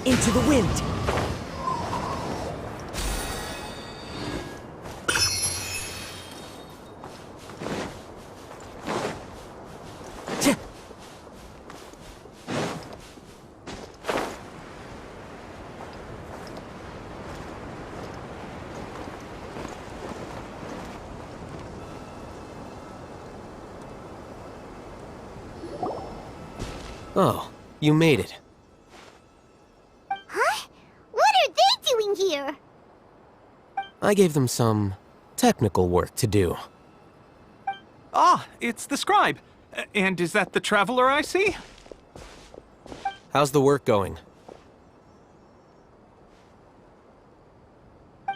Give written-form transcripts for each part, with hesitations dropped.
Into the wind! Oh, you made it. Huh? What are they doing here? I gave them some technical work to do. Ah, it's the scribe. And is that the traveler I see? How's the work going?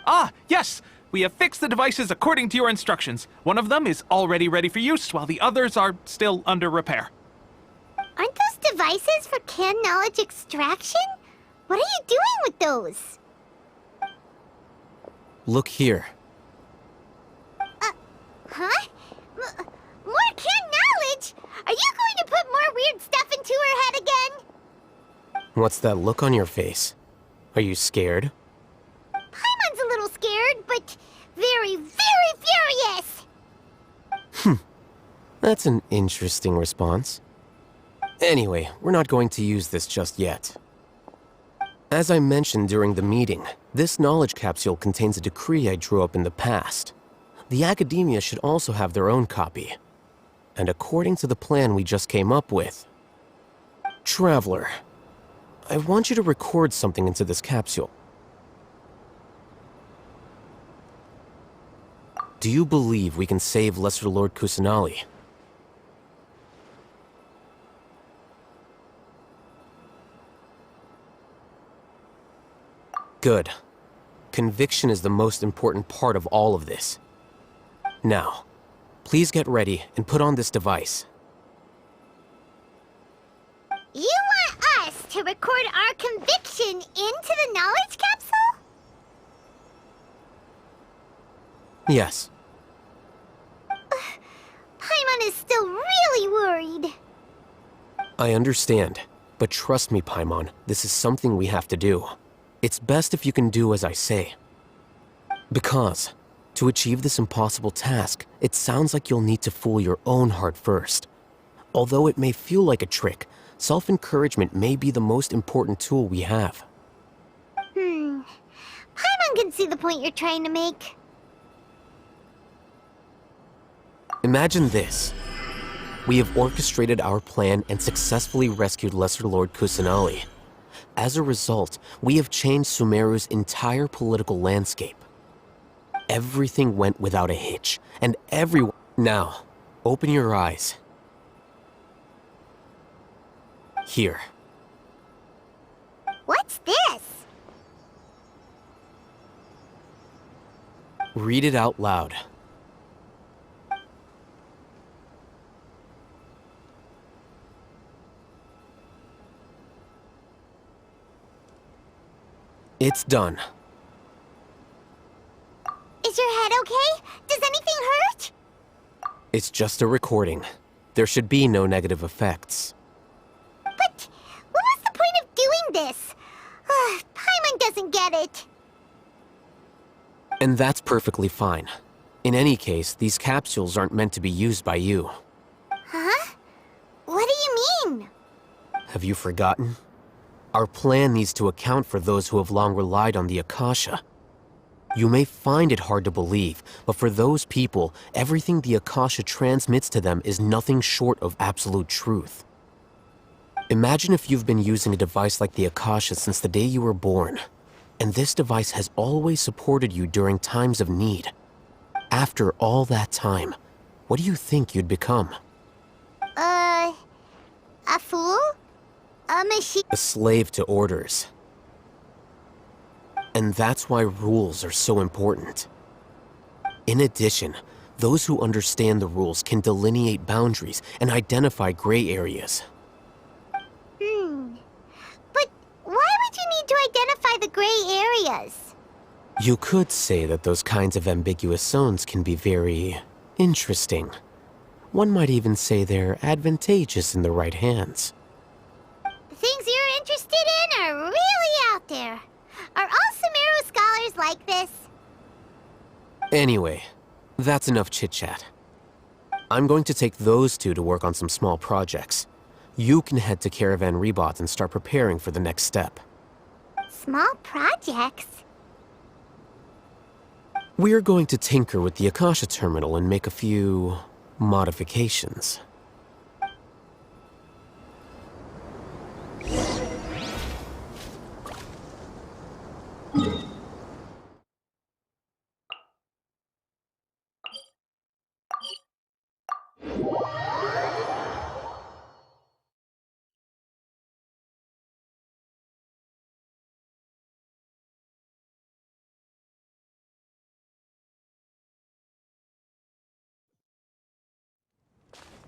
Ah, yes! We have fixed the devices according to your instructions. One of them is already ready for use, while the others are still under repair. Aren't those devices for canned knowledge extraction? What are you doing with those? Look here. Huh? More canned knowledge? Are you going to put more weird stuff into her head again? What's that look on your face? Are you scared? Paimon's a little scared, but very, very furious! That's an interesting response. Anyway, we're not going to use this just yet. As I mentioned during the meeting, this knowledge capsule contains a decree I drew up in the past. The academia should also have their own copy. And according to the plan we just came up with... Traveler, I want you to record something into this capsule. Do you believe we can save Lesser Lord Kusanali? Good. Conviction is the most important part of all of this. Now, please get ready and put on this device. You want us to record our conviction into the knowledge capsule? Yes. Paimon is still really worried. I understand, but trust me, Paimon, this is something we have to do. It's best if you can do as I say. Because, to achieve this impossible task, it sounds like you'll need to fool your own heart first. Although it may feel like a trick, self-encouragement may be the most important tool we have. Paimon can see the point you're trying to make. Imagine this. We have orchestrated our plan and successfully rescued Lesser Lord Kusanali. As a result, we have changed Sumeru's entire political landscape. Everything went without a hitch, and everyone... Now, open your eyes. Here. What's this? Read it out loud. It's done. Is your head okay? Does anything hurt? It's just a recording. There should be no negative effects. But what was the point of doing this? Paimon doesn't get it. And that's perfectly fine. In any case, these capsules aren't meant to be used by you. Huh? What do you mean? Have you forgotten? Our plan needs to account for those who have long relied on the Akasha. You may find it hard to believe, but for those people, everything the Akasha transmits to them is nothing short of absolute truth. Imagine if you've been using a device like the Akasha since the day you were born, and this device has always supported you during times of need. After all that time, what do you think you'd become? A fool? A machine? A slave to orders. And that's why rules are so important. In addition, those who understand the rules can delineate boundaries and identify gray areas. But why would you need to identify the gray areas? You could say that those kinds of ambiguous zones can be very interesting. One might even say they're advantageous in the right hands. The things you're interested in are really out there. Are all Sumeru scholars like this? Anyway, that's enough chit-chat. I'm going to take those two to work on some small projects. You can head to Caravan Rebot and start preparing for the next step. Small projects? We're going to tinker with the Akasha terminal and make a few modifications.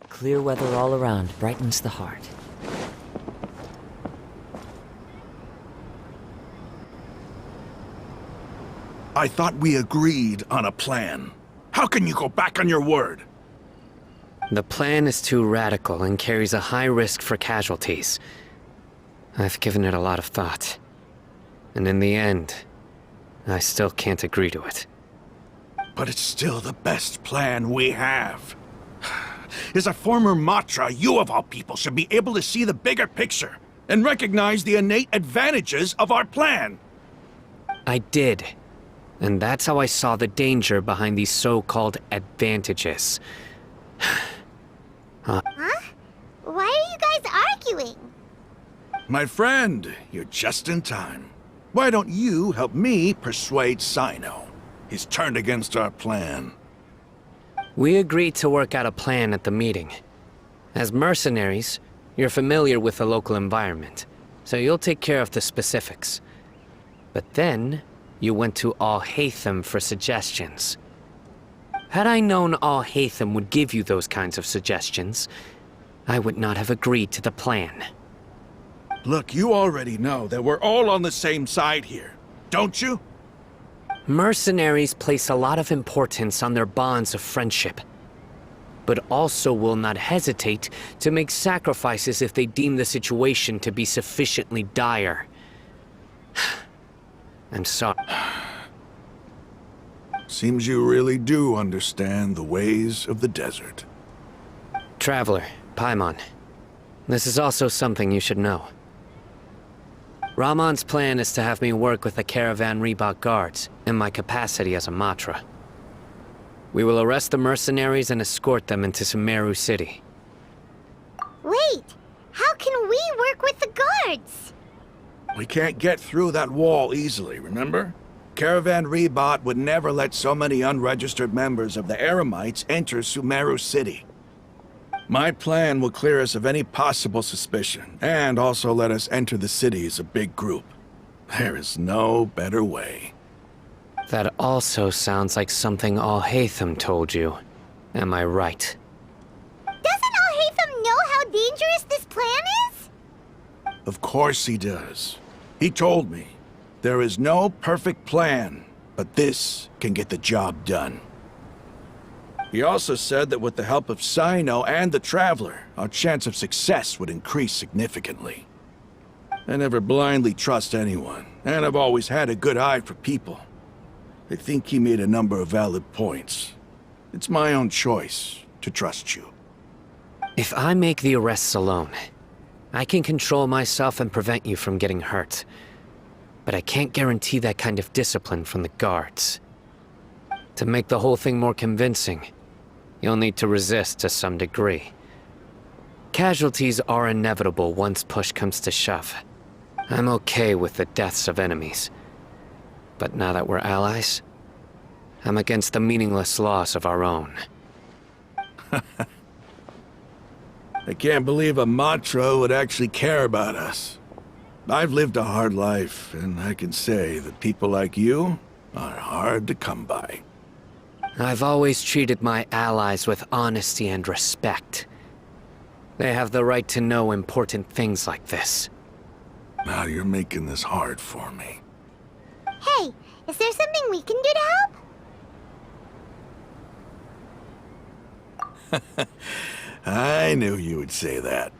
Clear weather all around brightens the heart. I thought we agreed on a plan. How can you go back on your word? The plan is too radical and carries a high risk for casualties. I've given it a lot of thought. And in the end, I still can't agree to it. But it's still the best plan we have. As a former Matra, you of all people should be able to see the bigger picture and recognize the innate advantages of our plan. I did. And that's how I saw the danger behind these so-called advantages. Huh? Why are you guys arguing? My friend, you're just in time. Why don't you help me persuade Sino? He's turned against our plan. We agreed to work out a plan at the meeting. As mercenaries, you're familiar with the local environment, so you'll take care of the specifics. But then, you went to Al-Haytham for suggestions. Had I known Al-Haytham would give you those kinds of suggestions, I would not have agreed to the plan. Look, you already know that we're all on the same side here, don't you? Mercenaries place a lot of importance on their bonds of friendship, but also will not hesitate to make sacrifices if they deem the situation to be sufficiently dire. I'm sorry. Seems you really do understand the ways of the desert. Traveler, Paimon, this is also something you should know. Ramon's plan is to have me work with the Caravan Rebot guards in my capacity as a Matra. We will arrest the mercenaries and escort them into Sumeru City. Wait, how can we work with the guards? We can't get through that wall easily, remember? Caravan Rebot would never let so many unregistered members of the Eremites enter Sumeru City. My plan will clear us of any possible suspicion, and also let us enter the city as a big group. There is no better way. That also sounds like something Al-Haytham told you. Am I right? Doesn't Al-Haytham know how dangerous this plan is? Of course he does. He told me, there is no perfect plan, but this can get the job done. He also said that with the help of Sino and the Traveler, our chance of success would increase significantly. I never blindly trust anyone, and I've always had a good eye for people. I think he made a number of valid points. It's my own choice to trust you. If I make the arrests alone, I can control myself and prevent you from getting hurt. But I can't guarantee that kind of discipline from the guards. To make the whole thing more convincing, you'll need to resist to some degree. Casualties are inevitable once push comes to shove. I'm okay with the deaths of enemies. But now that we're allies, I'm against the meaningless loss of our own. I can't believe a Matra would actually care about us. I've lived a hard life, and I can say that people like you are hard to come by. I've always treated my allies with honesty and respect. They have the right to know important things like this. Now you're making this hard for me. Hey, is there something we can do to help? I knew you would say that.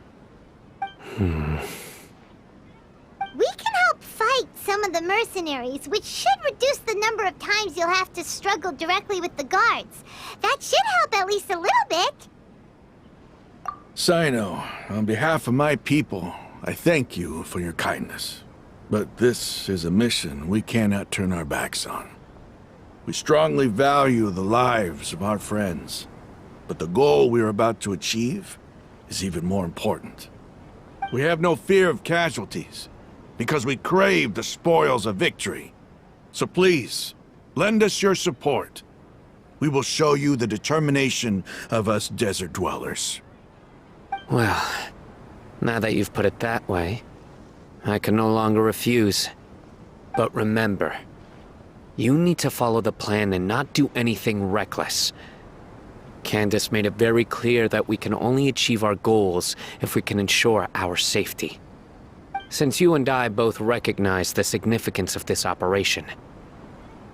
We can help fight some mercenaries, which should reduce the number of times you'll have to struggle directly with the guards. That should help at least a little bit. Sino, on behalf of my people, I thank you for your kindness. But this is a mission we cannot turn our backs on. We strongly value the lives of our friends, but the goal we are about to achieve is even more important. We have no fear of casualties, because we crave the spoils of victory. So please, lend us your support. We will show you the determination of us desert dwellers. Well, now that you've put it that way, I can no longer refuse. But remember, you need to follow the plan and not do anything reckless. Candace made it very clear that we can only achieve our goals if we can ensure our safety. Since you and I both recognize the significance of this operation,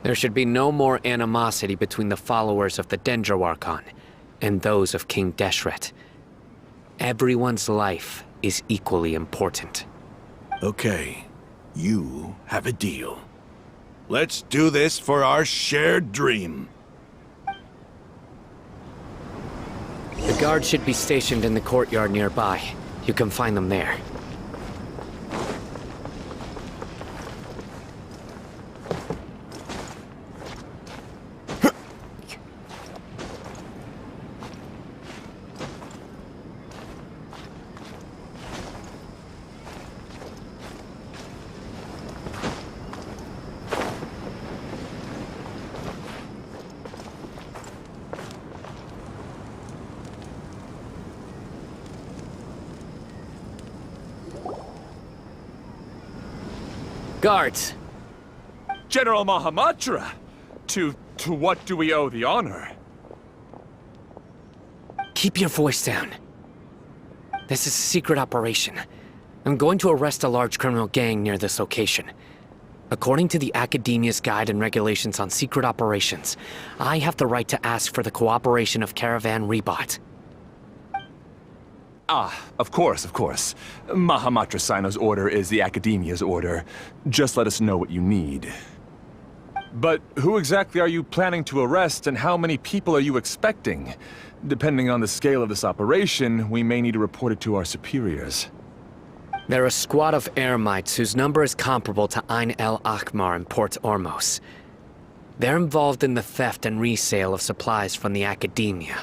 there should be no more animosity between the followers of the Dendroarchon and those of King Deshret. Everyone's life is equally important. Okay, you have a deal. Let's do this for our shared dream. The guards should be stationed in the courtyard nearby. You can find them there. Guards! General Mahamatra! To what do we owe the honor? Keep your voice down. This is a secret operation. I'm going to arrest a large criminal gang near this location. According to the Academia's Guide and Regulations on Secret Operations, I have the right to ask for the cooperation of Caravan Rebot. Ah, of course, of course. Mahamatra Sino's order is the Academia's order. Just let us know what you need. But who exactly are you planning to arrest, and how many people are you expecting? Depending on the scale of this operation, we may need to report it to our superiors. They're a squad of Eremites whose number is comparable to Ain El Akhmar in Port Ormos. They're involved in the theft and resale of supplies from the Academia.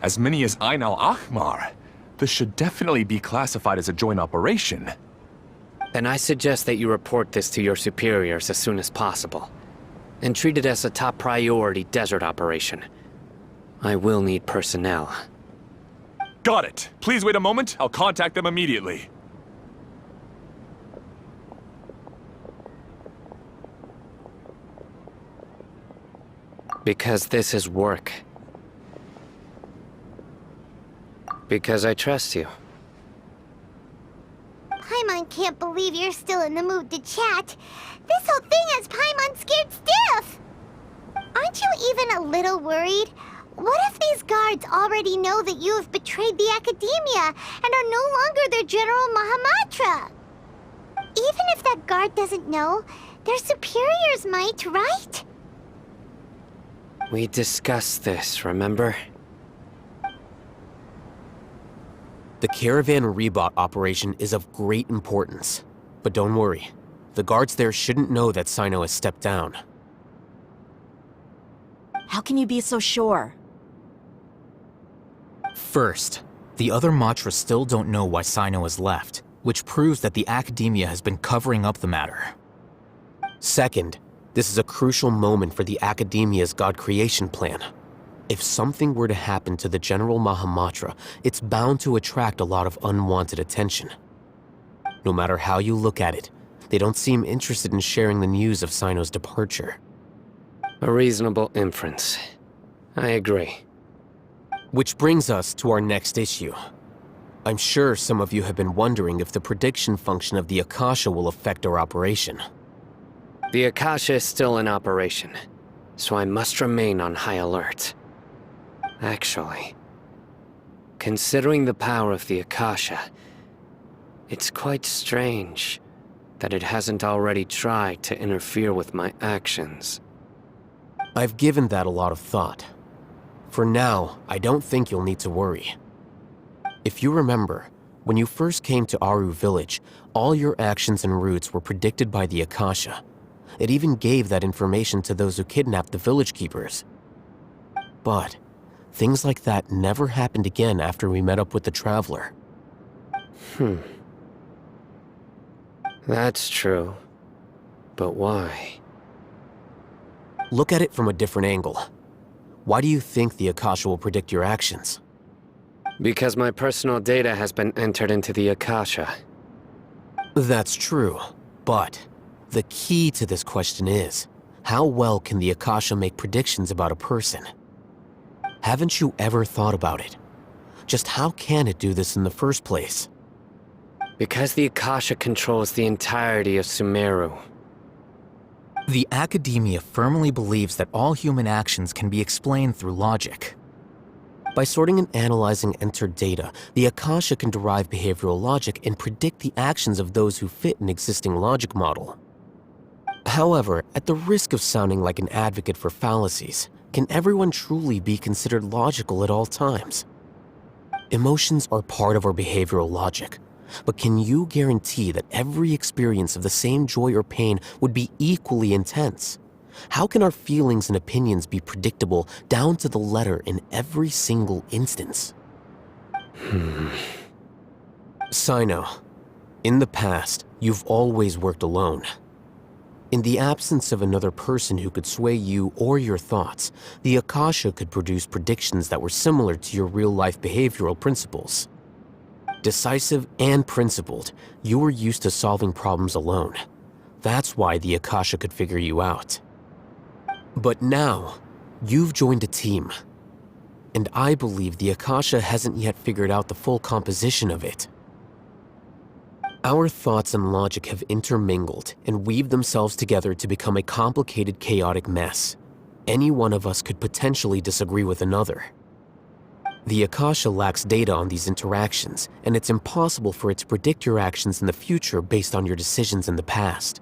As many as Ain Al Akhmar? This should definitely be classified as a joint operation. Then I suggest that you report this to your superiors as soon as possible, and treat it as a top priority desert operation. I will need personnel. Got it. Please wait a moment. I'll contact them immediately. Because this is work. Because I trust you. Paimon can't believe you're still in the mood to chat. This whole thing has Paimon scared stiff. Aren't you even a little worried? What if these guards already know that you have betrayed the Academia and are no longer their General Mahamatra? Even if that guard doesn't know, their superiors might, right? We discussed this, remember? The Caravan Rebot operation is of great importance. But don't worry, the guards there shouldn't know that Sino has stepped down. How can you be so sure? First, the other Matra still don't know why Sino has left, which proves that the Academia has been covering up the matter. Second, this is a crucial moment for the Academia's God creation plan. If something were to happen to the General Mahamatra, it's bound to attract a lot of unwanted attention. No matter how you look at it, they don't seem interested in sharing the news of Sino's departure. A reasonable inference. I agree. Which brings us to our next issue. I'm sure some of you have been wondering if the prediction function of the Akasha will affect our operation. The Akasha is still in operation, so I must remain on high alert. Actually, considering the power of the Akasha, it's quite strange that it hasn't already tried to interfere with my actions. I've given that a lot of thought. For now, I don't think you'll need to worry. If you remember, when you first came to Aru Village, all your actions and routes were predicted by the Akasha. It even gave that information to those who kidnapped the village keepers. But things like that never happened again after we met up with the Traveler. That's true. But why? Look at it from a different angle. Why do you think the Akasha will predict your actions? Because my personal data has been entered into the Akasha. That's true, but the key to this question is, how well can the Akasha make predictions about a person? Haven't you ever thought about it? Just how can it do this in the first place? Because the Akasha controls the entirety of Sumeru. The Academia firmly believes that all human actions can be explained through logic. By sorting and analyzing entered data, the Akasha can derive behavioral logic and predict the actions of those who fit an existing logic model. However, at the risk of sounding like an advocate for fallacies, can everyone truly be considered logical at all times? Emotions are part of our behavioral logic, but can you guarantee that every experience of the same joy or pain would be equally intense? How can our feelings and opinions be predictable down to the letter in every single instance? Sino, in the past, you've always worked alone. In the absence of another person who could sway you or your thoughts, the Akasha could produce predictions that were similar to your real-life behavioral principles. Decisive and principled, you were used to solving problems alone. That's why the Akasha could figure you out. But now, you've joined a team. And I believe the Akasha hasn't yet figured out the full composition of it. Our thoughts and logic have intermingled and weaved themselves together to become a complicated, chaotic mess. Any one of us could potentially disagree with another. The Akasha lacks data on these interactions, and it's impossible for it to predict your actions in the future based on your decisions in the past.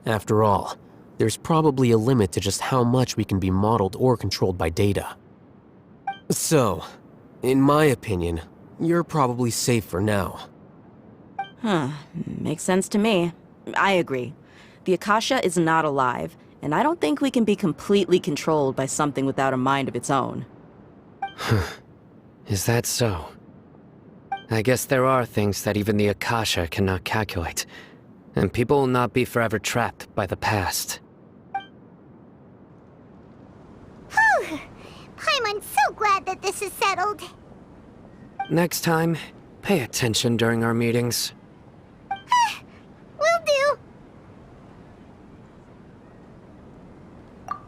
After all, there's probably a limit to just how much we can be modeled or controlled by data. So, in my opinion, you're probably safe for now. Makes sense to me. I agree. The Akasha is not alive, and I don't think we can be completely controlled by something without a mind of its own. Is that so? I guess there are things that even the Akasha cannot calculate, and people will not be forever trapped by the past. Whew! Paimon's so glad that this is settled. Next time, pay attention during our meetings. Will do.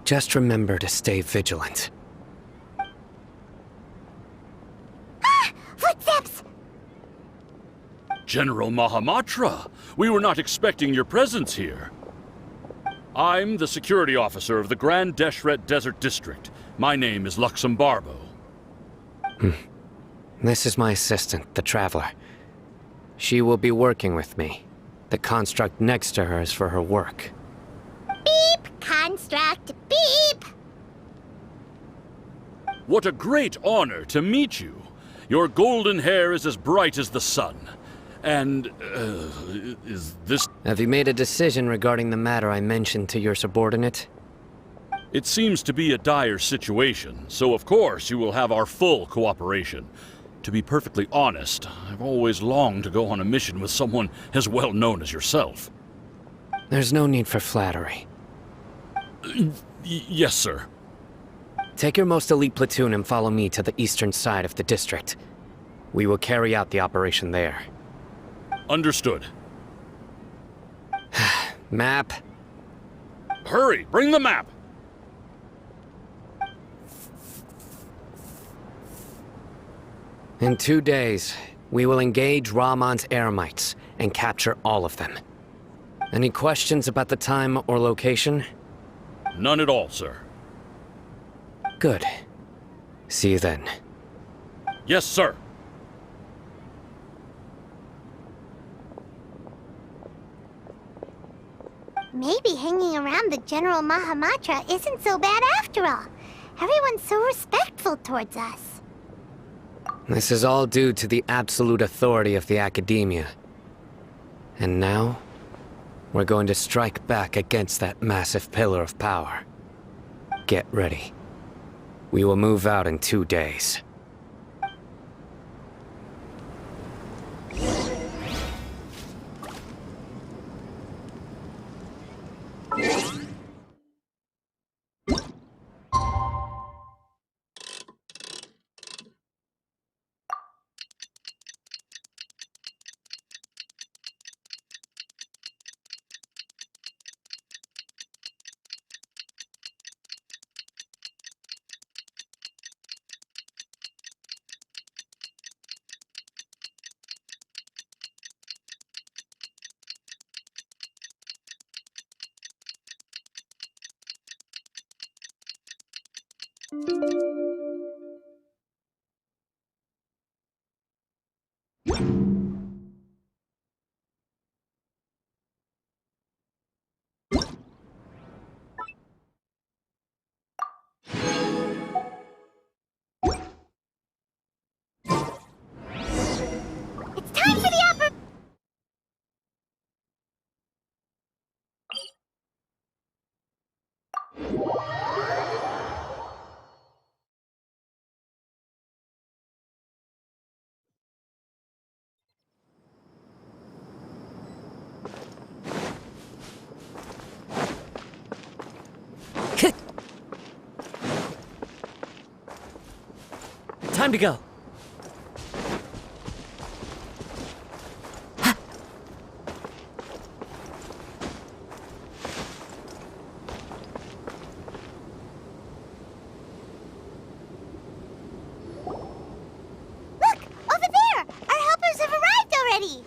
Just remember to stay vigilant. Footsteps! General Mahamatra, we were not expecting your presence here. I'm the security officer of the Grand Deshret Desert District. My name is Luxembarbo. This is my assistant, the Traveler. She will be working with me. The construct next to her is for her work. Beep! Construct, beep! What a great honor to meet you. Your golden hair is as bright as the sun. And, is this... Have you made a decision regarding the matter I mentioned to your subordinate? It seems to be a dire situation, so of course you will have our full cooperation. To be perfectly honest, I've always longed to go on a mission with someone as well known as yourself. There's no need for flattery. Yes, sir. Take your most elite platoon and follow me to the eastern side of the district. We will carry out the operation there. Understood. Map. Hurry, bring the map! In 2 days, we will engage Rahman's Eremites and capture all of them. Any questions about the time or location? None at all, sir. Good. See you then. Yes, sir. Maybe hanging around the General Mahamatra isn't so bad after all. Everyone's so respectful towards us. This is all due to the absolute authority of the Academia. And now, we're going to strike back against that massive pillar of power. Get ready. We will move out in 2 days. It's time for the upper... Time to go. Look! Over there! Our helpers have arrived already!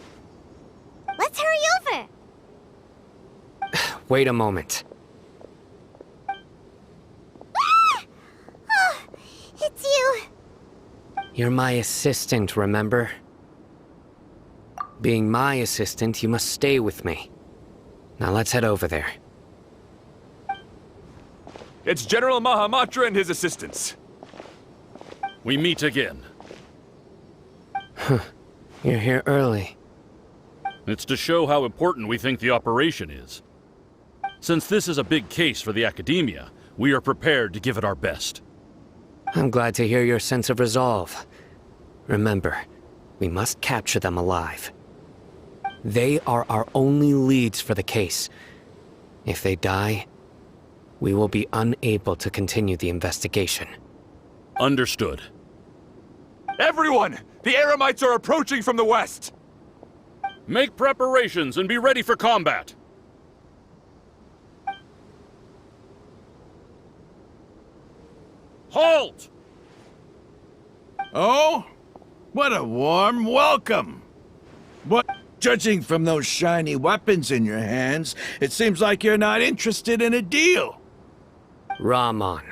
Let's hurry over! Wait a moment. Ah! Oh, it's you! You're my assistant, remember? Being my assistant, you must stay with me. Now let's head over there. It's General Mahamatra and his assistants. We meet again. You're here early. It's to show how important we think the operation is. Since this is a big case for the Academia, we are prepared to give it our best. I'm glad to hear your sense of resolve. Remember, we must capture them alive. They are our only leads for the case. If they die, we will be unable to continue the investigation. Understood. Everyone! The Eremites are approaching from the west! Make preparations and be ready for combat! Halt! Oh? What a warm welcome! What? Judging from those shiny weapons in your hands, it seems like you're not interested in a deal. Rahman,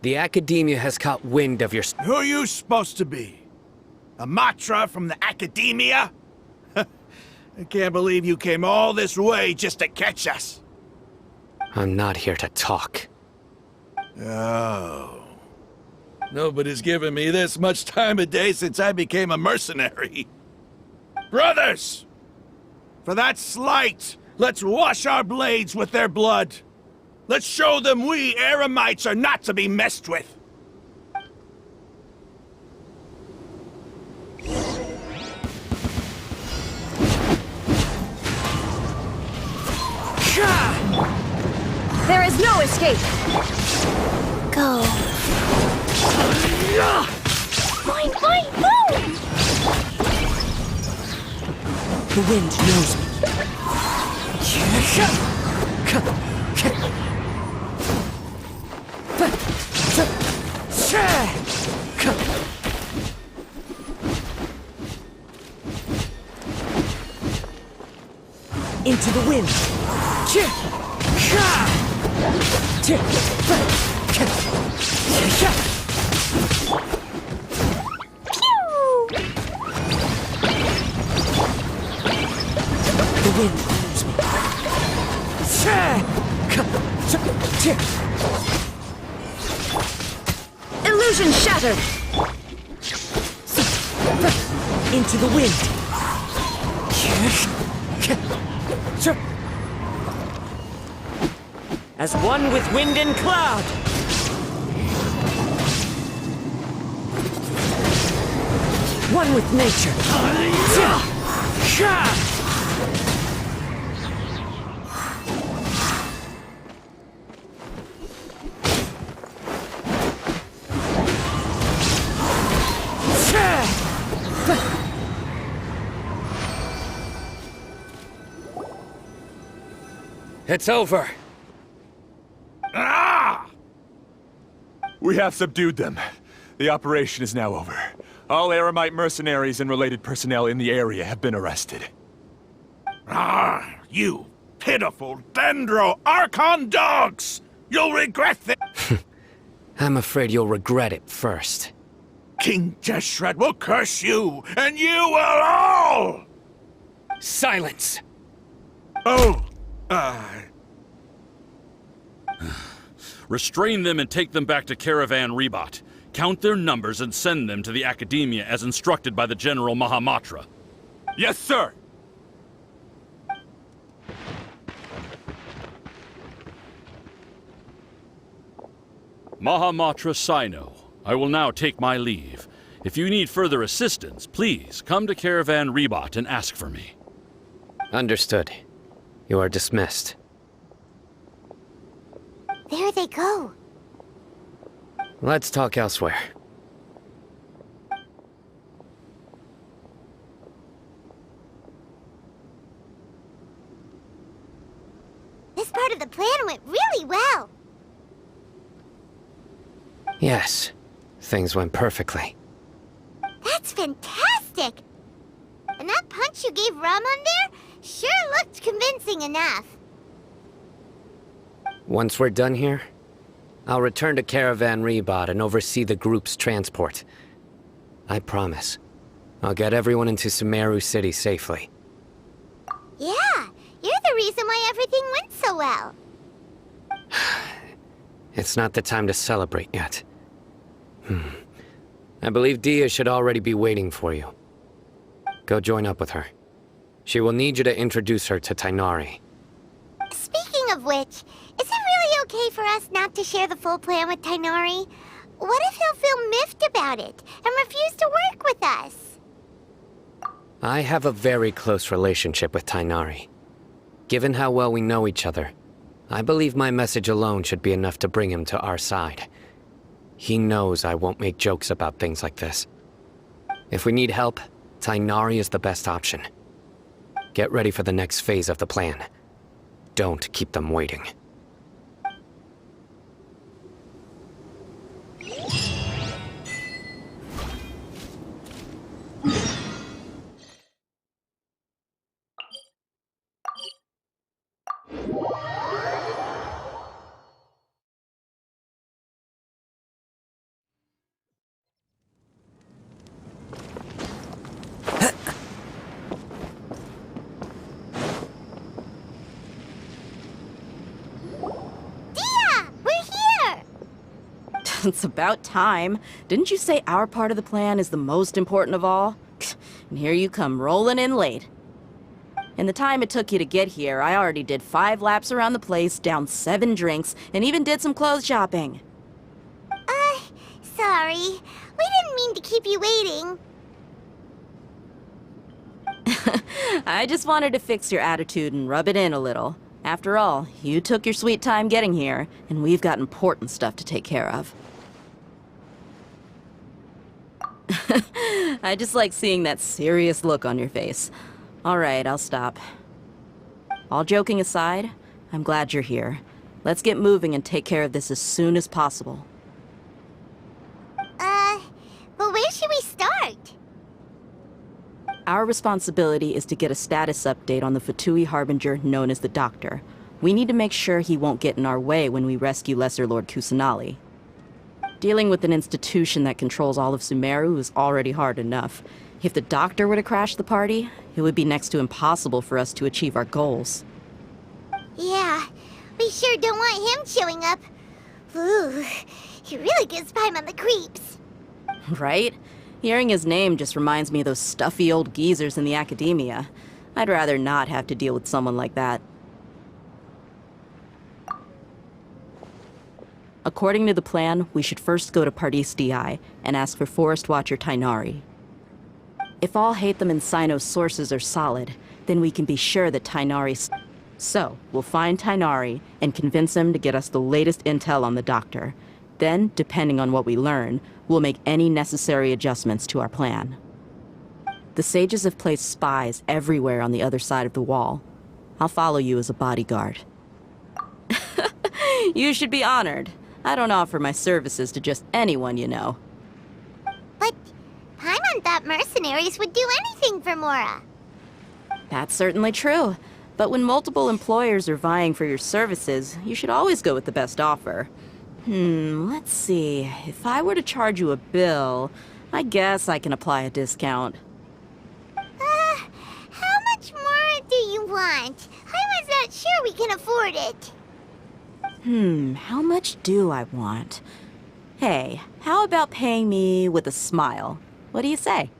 the Academia has caught wind of your... Who are you supposed to be? A Matra from the Academia? I can't believe you came all this way just to catch us. I'm not here to talk. Oh. Nobody's given me this much time of day since I became a mercenary. Brothers! For that slight, let's wash our blades with their blood. Let's show them we Eremites are not to be messed with. There is no escape! Go. Fine, fine, boom! The wind knows me. Into the wind. The wind knows me. Illusion shattered! Into the wind! As one with wind and cloud! One with nature! It's over. We have subdued them. The operation is now over. All Eremite mercenaries and related personnel in the area have been arrested. You pitiful Dendro Archon dogs! You'll regret this! I'm afraid you'll regret it first. King Jeshred will curse you, and you will all! Silence! Oh, Restrain them and take them back to Caravan Rebot. Count their numbers and send them to the Academia as instructed by the General Mahamatra. Yes, sir! Mahamatra Sino, I will now take my leave. If you need further assistance, please come to Caravan Rebot and ask for me. Understood. You are dismissed. There they go. Let's talk elsewhere. This part of the plan went really well. Yes, things went perfectly. That's fantastic! And that punch you gave Ramon there sure looked convincing enough. Once we're done here, I'll return to Caravan Rebot and oversee the group's transport. I promise. I'll get everyone into Sumeru City safely. Yeah, you're the reason why everything went so well. It's not the time to celebrate yet. I believe Dia should already be waiting for you. Go join up with her. She will need you to introduce her to Tainari. Speaking of which, is it really okay for us not to share the full plan with Tainari? What if he'll feel miffed about it and refuse to work with us? I have a very close relationship with Tainari. Given how well we know each other, I believe my message alone should be enough to bring him to our side. He knows I won't make jokes about things like this. If we need help, Tainari is the best option. Get ready for the next phase of the plan. Don't keep them waiting. It's about time. Didn't you say our part of the plan is the most important of all? And here you come rolling in late. In the time it took you to get here, I already did 5 laps around the place, downed 7 drinks, and even did some clothes shopping. Sorry. We didn't mean to keep you waiting. I just wanted to fix your attitude and rub it in a little. After all, you took your sweet time getting here, and we've got important stuff to take care of. I just like seeing that serious look on your face. All right, I'll stop. All joking aside, I'm glad you're here. Let's get moving and take care of this as soon as possible. But where should we start? Our responsibility is to get a status update on the Fatui Harbinger known as the Doctor. We need to make sure he won't get in our way when we rescue Lesser Lord Kusanali. Dealing with an institution that controls all of Sumeru is already hard enough. If the Doctor were to crash the party, it would be next to impossible for us to achieve our goals. Yeah, we sure don't want him showing up. Ooh, he really gives Paimon the creeps. Right? Hearing his name just reminds me of those stuffy old geezers in the academia. I'd rather not have to deal with someone like that. According to the plan, we should first go to Pardis DI and ask for Forest Watcher Tainari. If all Hatham and Sino's sources are solid, then we can be sure that Tainari's... So, we'll find Tainari and convince him to get us the latest intel on the Doctor. Then, depending on what we learn, we'll make any necessary adjustments to our plan. The sages have placed spies everywhere on the other side of the wall. I'll follow you as a bodyguard. You should be honored. I don't offer my services to just anyone you know. But Paimon thought mercenaries would do anything for Mora. That's certainly true. But when multiple employers are vying for your services, you should always go with the best offer. Let's see. If I were to charge you a bill, I guess I can apply a discount. How much more do you want? Paimon's not sure we can afford it. How much do I want? Hey, how about paying me with a smile? What do you say?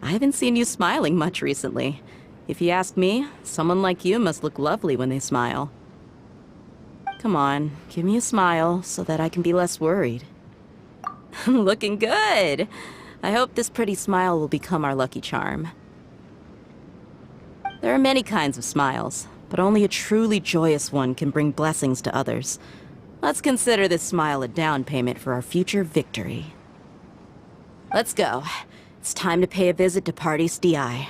I haven't seen you smiling much recently. If you ask me, someone like you must look lovely when they smile. Come on, give me a smile so that I can be less worried. Looking good! I hope this pretty smile will become our lucky charm. There are many kinds of smiles, but only a truly joyous one can bring blessings to others. Let's consider this smile a down payment for our future victory. Let's go. It's time to pay a visit to Pardis DI.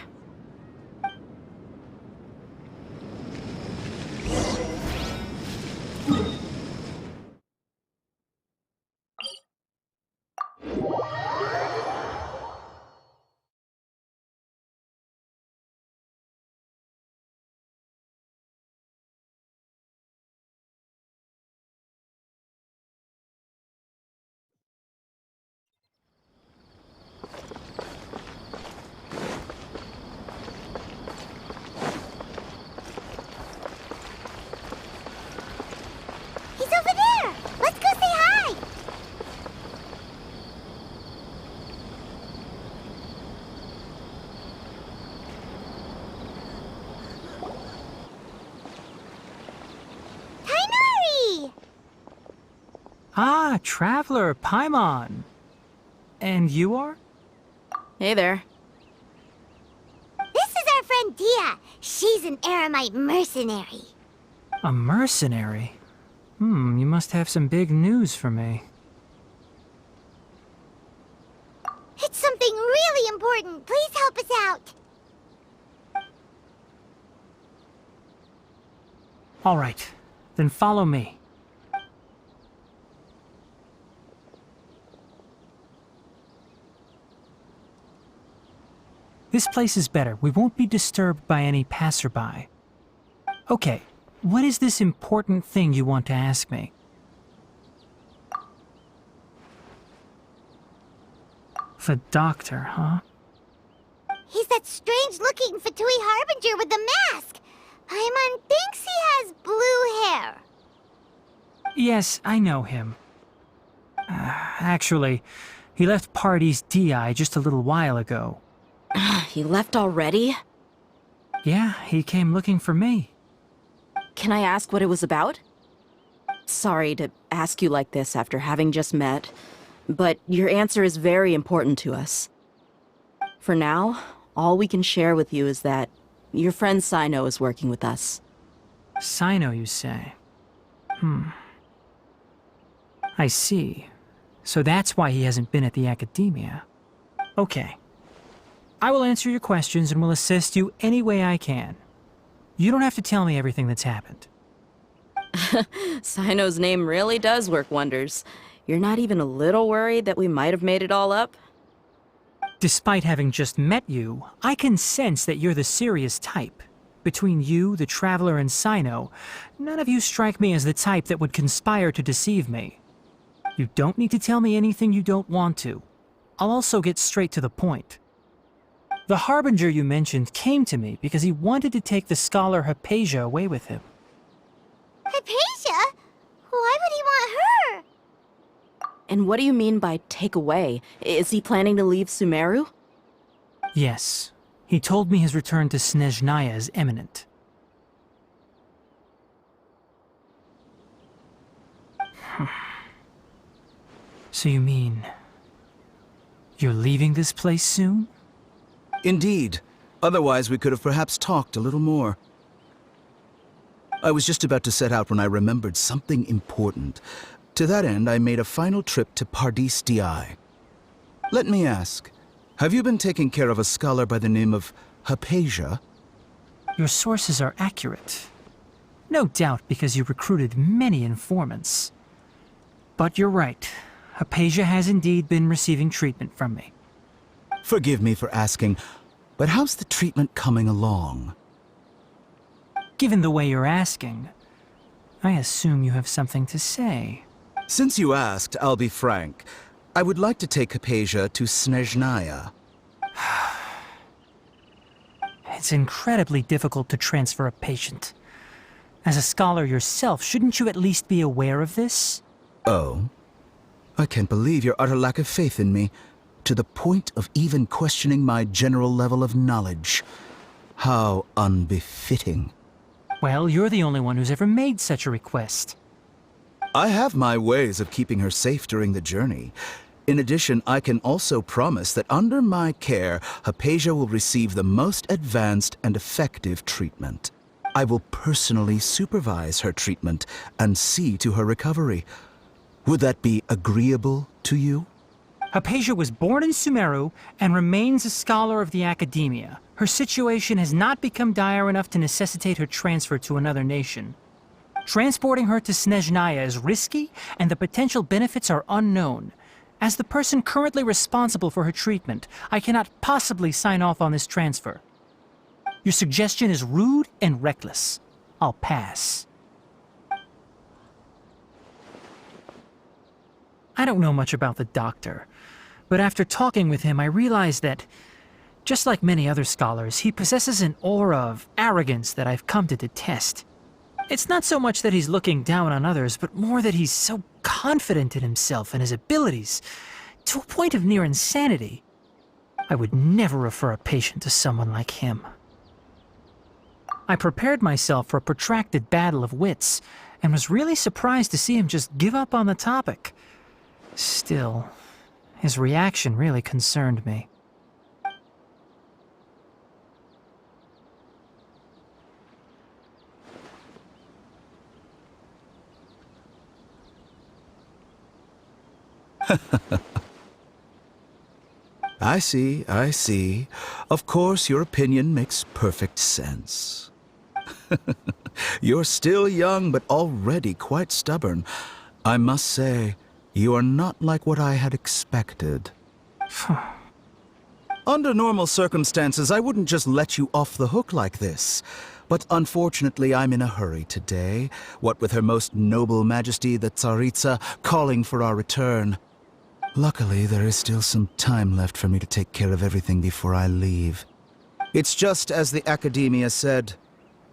He's over there! Let's go say hi! Tainari! Ah, Traveler, Paimon. And you are? Hey there. This is our friend Dia. She's an Aramite mercenary. A mercenary? You must have some big news for me. It's something really important. Please help us out. All right, then follow me. This place is better. We won't be disturbed by any passerby. Okay, what is this important thing you want to ask me? The Doctor, huh? He's that strange-looking Fatui Harbinger with the mask. Paimon thinks he has blue hair. Yes, I know him. Actually, he left Pardis DI just a little while ago. He left already? Yeah, he came looking for me. Can I ask what it was about? Sorry to ask you like this after having just met, but your answer is very important to us. For now, all we can share with you is that your friend Sino is working with us. Sino, you say? I see. So that's why he hasn't been at the academia. Okay. I will answer your questions and will assist you any way I can. You don't have to tell me everything that's happened. Sino's name really does work wonders. You're not even a little worried that we might have made it all up? Despite having just met you, I can sense that you're the serious type. Between you, the Traveler, and Sino, none of you strike me as the type that would conspire to deceive me. You don't need to tell me anything you don't want to. I'll also get straight to the point. The Harbinger you mentioned came to me because he wanted to take the scholar Hypatia away with him. Hypatia? Why would he want her? And what do you mean by take away? Is he planning to leave Sumeru? Yes. He told me his return to Snezhnaya is imminent. So you mean... you're leaving this place soon? Indeed. Otherwise, we could have perhaps talked a little more. I was just about to set out when I remembered something important. To that end, I made a final trip to Pardis Di. Let me ask, have you been taking care of a scholar by the name of Hypatia? Your sources are accurate. No doubt because you recruited many informants. But you're right. Hypatia has indeed been receiving treatment from me. Forgive me for asking, but how's the treatment coming along? Given the way you're asking, I assume you have something to say. Since you asked, I'll be frank. I would like to take Hypatia to Snezhnaya. It's incredibly difficult to transfer a patient. As a scholar yourself, shouldn't you at least be aware of this? Oh? I can't believe your utter lack of faith in me, to the point of even questioning my general level of knowledge. How unbefitting. Well, you're the only one who's ever made such a request. I have my ways of keeping her safe during the journey. In addition, I can also promise that under my care, Hypatia will receive the most advanced and effective treatment. I will personally supervise her treatment and see to her recovery. Would that be agreeable to you? Hypatia was born in Sumeru and remains a scholar of the Academia. Her situation has not become dire enough to necessitate her transfer to another nation. Transporting her to Snezhnaya is risky, and the potential benefits are unknown. As the person currently responsible for her treatment, I cannot possibly sign off on this transfer. Your suggestion is rude and reckless. I'll pass. I don't know much about the doctor, but after talking with him, I realized that, just like many other scholars, he possesses an aura of arrogance that I've come to detest. It's not so much that he's looking down on others, but more that he's so confident in himself and his abilities, to a point of near insanity. I would never refer a patient to someone like him. I prepared myself for a protracted battle of wits, and was really surprised to see him just give up on the topic. Still, his reaction really concerned me. I see. Of course, your opinion makes perfect sense. You're still young, but already quite stubborn. I must say, you are not like what I had expected. Under normal circumstances, I wouldn't just let you off the hook like this. But unfortunately, I'm in a hurry today, what with Her Most Noble Majesty the Tsaritsa calling for our return. Luckily, there is still some time left for me to take care of everything before I leave. It's just as the Academia said,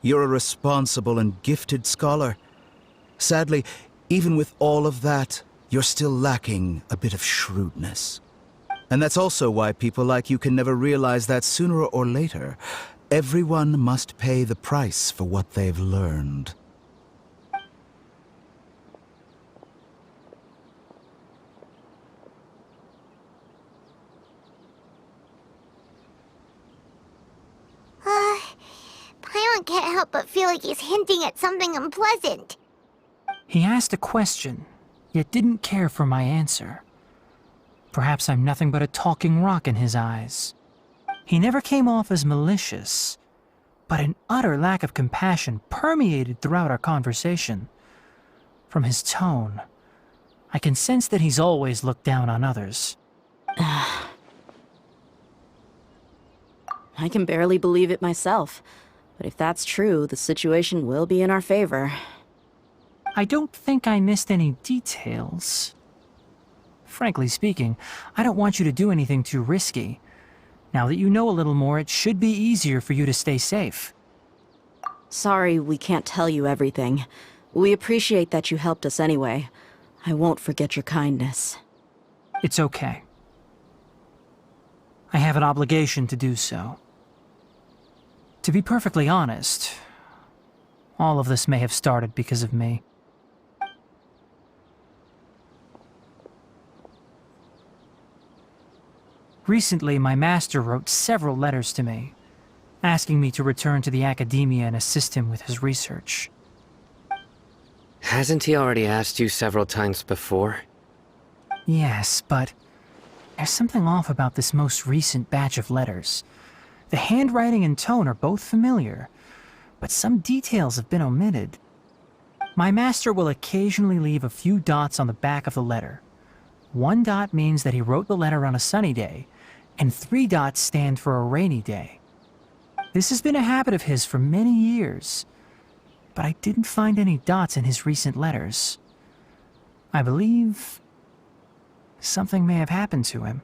you're a responsible and gifted scholar. Sadly, even with all of that, you're still lacking a bit of shrewdness. And that's also why people like you can never realize that sooner or later, everyone must pay the price for what they've learned. Paimon can't help but feel like he's hinting at something unpleasant. He asked a question, yet didn't care for my answer. Perhaps I'm nothing but a talking rock in his eyes. He never came off as malicious, but an utter lack of compassion permeated throughout our conversation. From his tone, I can sense that he's always looked down on others. I can barely believe it myself. But if that's true, the situation will be in our favor. I don't think I missed any details. Frankly speaking, I don't want you to do anything too risky. Now that you know a little more, it should be easier for you to stay safe. Sorry we can't tell you everything. We appreciate that you helped us anyway. I won't forget your kindness. It's okay. I have an obligation to do so. To be perfectly honest, all of this may have started because of me. Recently, my master wrote several letters to me, asking me to return to the academia and assist him with his research. Hasn't he already asked you several times before? Yes, but there's something off about this most recent batch of letters. The handwriting and tone are both familiar, but some details have been omitted. My master will occasionally leave a few dots on the back of the letter. 1 dot means that he wrote the letter on a sunny day, and 3 dots stand for a rainy day. This has been a habit of his for many years, but I didn't find any dots in his recent letters. I believe something may have happened to him.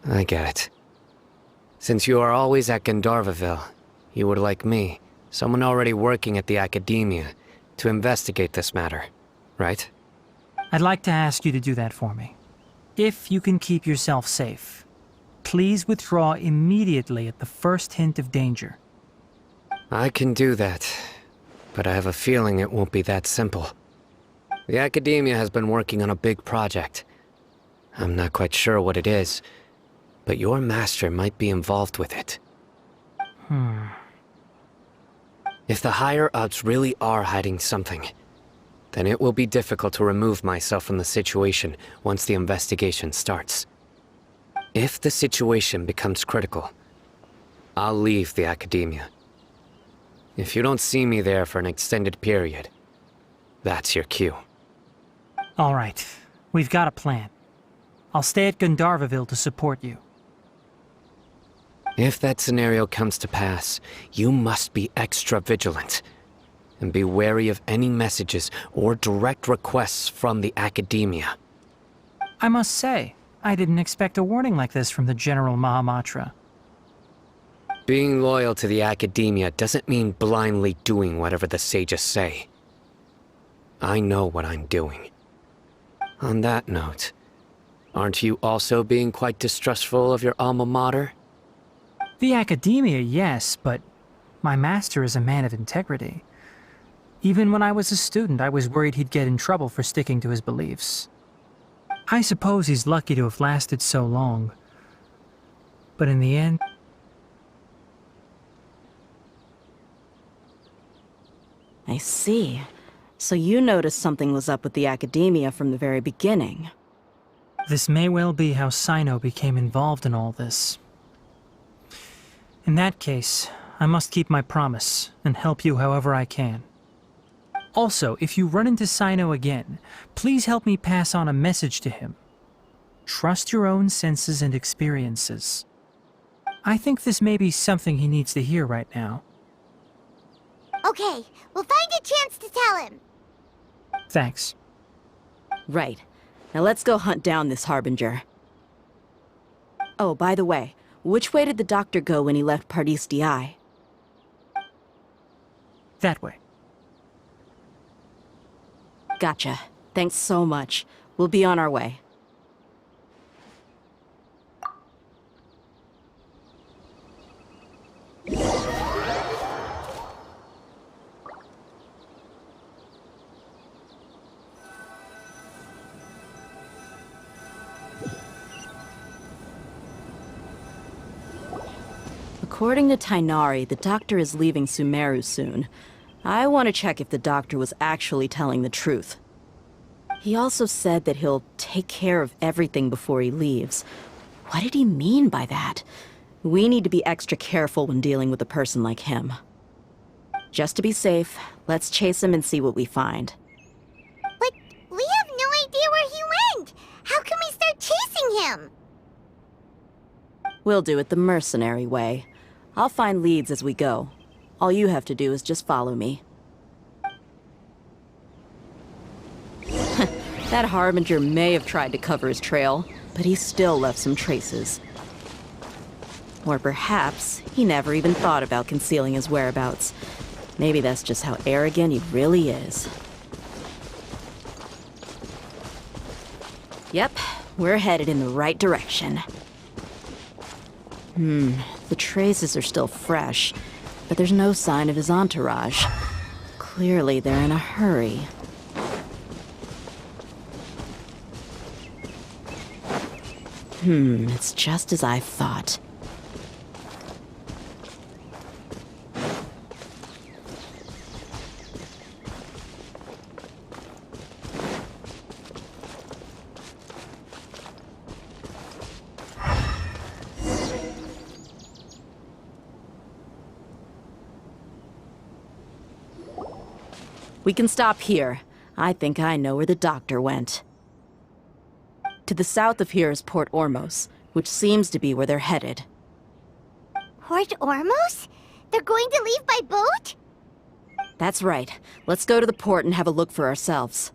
I get it. Since you are always at Gandharvaville, you would like me, someone already working at the academia, to investigate this matter, right? I'd like to ask you to do that for me. If you can keep yourself safe, please withdraw immediately at the first hint of danger. I can do that, but I have a feeling it won't be that simple. The academia has been working on a big project. I'm not quite sure what it is, but your master might be involved with it. If the higher-ups really are hiding something, then it will be difficult to remove myself from the situation once the investigation starts. If the situation becomes critical, I'll leave the academia. If you don't see me there for an extended period, that's your cue. All right, we've got a plan. I'll stay at Gandharvaville to support you. If that scenario comes to pass, you must be extra vigilant. And be wary of any messages or direct requests from the academia. I must say, I didn't expect a warning like this from the General Mahamatra. Being loyal to the academia doesn't mean blindly doing whatever the sages say. I know what I'm doing. On that note, aren't you also being quite distrustful of your alma mater? The academia, yes, but my master is a man of integrity. Even when I was a student, I was worried he'd get in trouble for sticking to his beliefs. I suppose he's lucky to have lasted so long. But in the end... I see. So you noticed something was up with the academia from the very beginning. This may well be how Sino became involved in all this. In that case, I must keep my promise and help you however I can. Also, if you run into Sino again, please help me pass on a message to him. Trust your own senses and experiences. I think this may be something he needs to hear right now. Okay, we'll find a chance to tell him. Thanks. Right. Now let's go hunt down this Harbinger. Oh, by the way, which way did the doctor go when he left Pardis Eye? That way. Gotcha. Thanks so much. We'll be on our way. According to Tainari, the doctor is leaving Sumeru soon. I want to check if the doctor was actually telling the truth. He also said that he'll take care of everything before he leaves. What did he mean by that? We need to be extra careful when dealing with a person like him. Just to be safe, let's chase him and see what we find. But we have no idea where he went! How can we start chasing him? We'll do it the mercenary way. I'll find leads as we go. All you have to do is just follow me. That Harbinger may have tried to cover his trail, but he still left some traces. Or perhaps he never even thought about concealing his whereabouts. Maybe that's just how arrogant he really is. Yep, we're headed in the right direction. The traces are still fresh, but there's no sign of his entourage. Clearly, they're in a hurry. It's just as I thought. We can stop here. I think I know where the doctor went. To the south of here is Port Ormos, which seems to be where they're headed. Port Ormos? They're going to leave by boat? That's right. Let's go to the port and have a look for ourselves.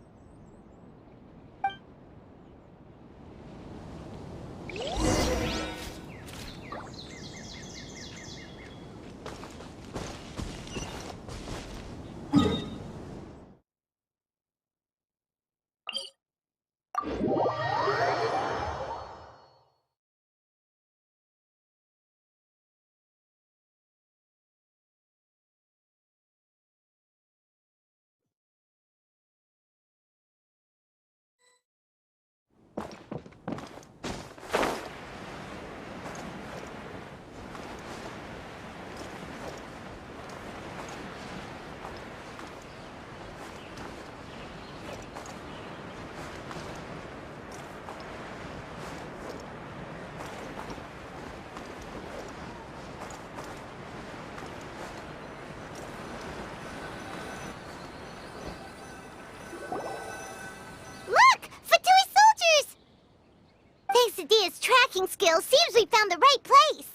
Dia's tracking skills, seems we found the right place.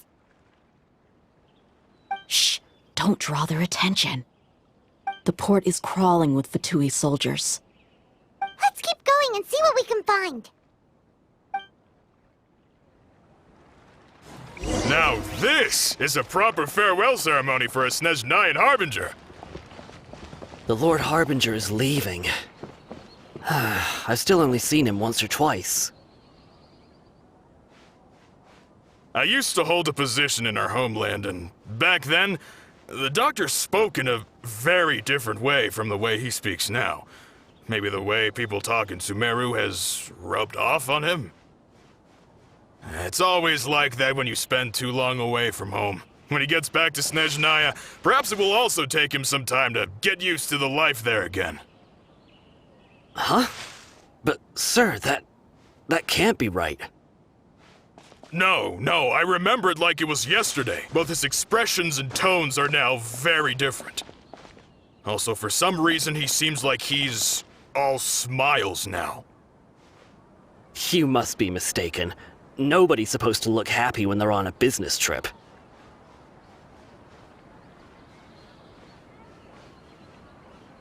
Shh! Don't draw their attention. The port is crawling with Fatui soldiers. Let's keep going and see what we can find. Now this is a proper farewell ceremony for a Snezhnayan Harbinger. The Lord Harbinger is leaving. I've still only seen him once or twice. I used to hold a position in our homeland, and back then, the doctor spoke in a very different way from the way he speaks now. Maybe the way people talk in Sumeru has rubbed off on him? It's always like that when you spend too long away from home. When he gets back to Snezhnaya, perhaps it will also take him some time to get used to the life there again. Huh? But, sir, that can't be right. No, I remember it like it was yesterday. Both his expressions and tones are now very different. Also, for some reason, he seems like he's all smiles now. You must be mistaken. Nobody's supposed to look happy when they're on a business trip.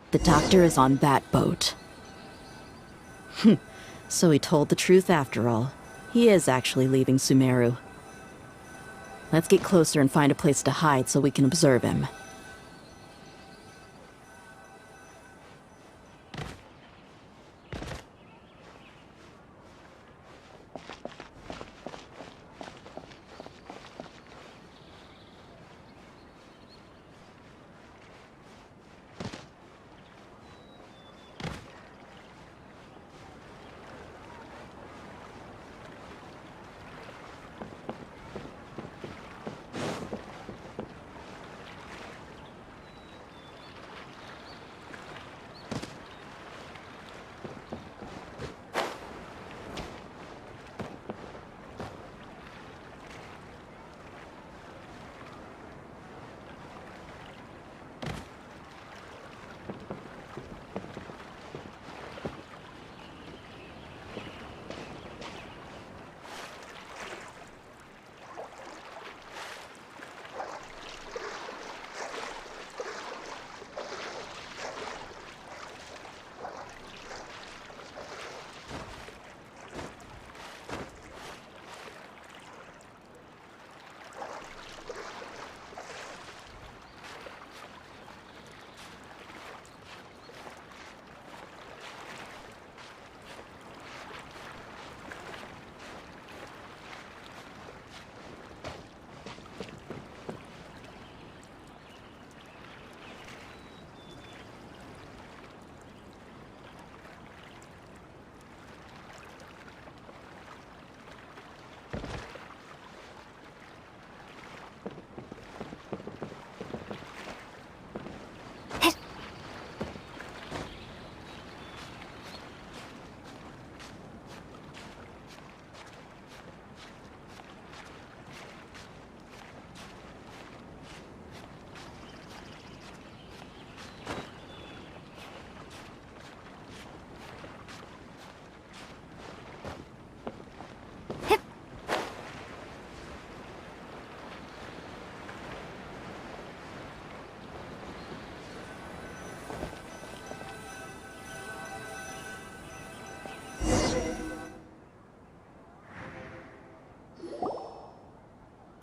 The doctor is on that boat. So he told the truth after all. He is actually leaving Sumeru. Let's get closer and find a place to hide so we can observe him.